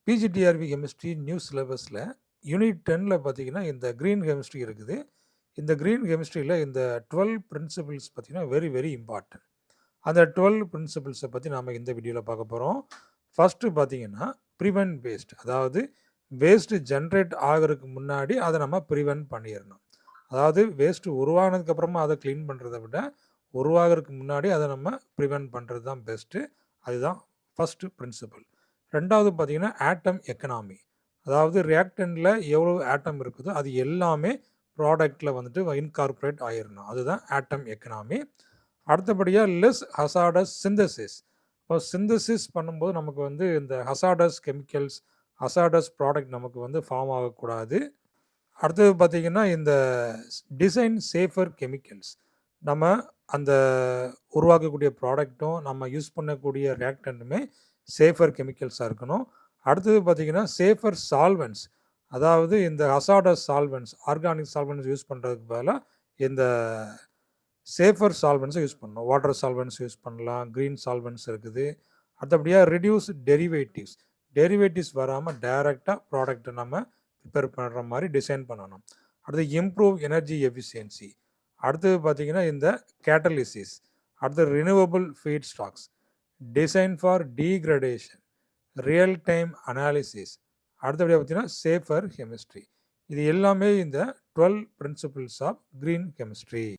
PGTRB chemistry new சிலபஸில் unit 10ல் பார்த்தீங்கன்னா இந்த க்ரீன் கெமிஸ்ட்ரி இருக்குது. இந்த க்ரீன் கெமிஸ்ட்ரியில் இந்த 12 பிரின்சிபிள்ஸ் பார்த்தீங்கன்னா வெரி வெரி இம்பார்ட்டன்ட். அந்த 12 பிரின்சிபிள்ஸை பற்றி நாம் இந்த வீடியோவில் பார்க்க போகிறோம். ஃபஸ்ட்டு பார்த்தீங்கன்னா ப்ரிவென்ட் வேஸ்ட், அதாவது வேஸ்ட்டு ஜென்ரேட் ஆகிறதுக்கு முன்னாடி அதை நம்ம ப்ரிவென்ட் பண்ணிடணும். அதாவது வேஸ்ட்டு உருவானதுக்கப்புறமா அதை க்ளீன் பண்ணுறதை விட உருவாகிறதுக்கு முன்னாடி அதை நம்ம ப்ரிவென்ட் பண்ணுறது தான் பெஸ்ட்டு. அதுதான் ஃபஸ்ட்டு பிரின்சிபல். ரெண்டாவது பார்த்தீங்கன்னா ஆட்டம் எக்கனாமி, அதாவது ரியாக்டன்ட்டில் எவ்வளோ ஆட்டம் இருக்குதோ அது எல்லாமே ப்ராடக்ட்டில் வந்துட்டு இன்கார்பரேட் ஆயிடணும். அதுதான் ஆட்டம் எக்கனாமி. அடுத்தபடியாக லெஸ் ஹசார்டஸ் சிந்தசிஸ். இப்போ சிந்தசிஸ் பண்ணும்போது நமக்கு வந்து இந்த ஹசார்டஸ் கெமிக்கல்ஸ், ஹசார்டஸ் ப்ராடக்ட் நமக்கு வந்து ஃபார்ம் ஆகக்கூடாது. அடுத்தது பார்த்திங்கன்னா இந்த டிசைன் சேஃபர் கெமிக்கல்ஸ். நம்ம அந்த உருவாக்கக்கூடிய ப்ராடக்ட்டும் நம்ம யூஸ் பண்ணக்கூடிய ரியாக்டன்ட்டுமே சேஃபர் கெமிக்கல்ஸாக இருக்கணும். அடுத்தது பார்த்திங்கன்னா சேஃபர் சால்வெண்ட்ஸ், அதாவது இந்த hazardous solvents, organic solvents use பண்ணுறதுக்கு பதிலாக இந்த சேஃபர் சால்வெண்ட்ஸை யூஸ் பண்ணணும். வாட்டர் சால்வெண்ட்ஸ் யூஸ் பண்ணலாம், க்ரீன் சால்வெண்ட்ஸ் இருக்குது. அடுத்தபடியாக ரிடியூஸ் டெரிவேட்டிவ்ஸ், டெரிவேட்டிவ்ஸ் வராமல் டைரெக்டாக ப்ராடக்ட்டை நம்ம ப்ரிப்பேர் பண்ணுற மாதிரி டிசைன் பண்ணணும். அடுத்து இம்ப்ரூவ் எனர்ஜி எஃபிஷியன்சி. அடுத்தது பார்த்திங்கன்னா இந்த கேட்டலிசிஸ். அடுத்து renewable feed stocks, design for degradation, real time analysis. அடுத்தபடியாக பார்த்தீங்கன்னா சேஃபர் கெமிஸ்ட்ரி. இது எல்லாமே இந்த 12 பிரின்சிபிள்ஸ் ஆஃப் க்ரீன் கெமிஸ்ட்ரி.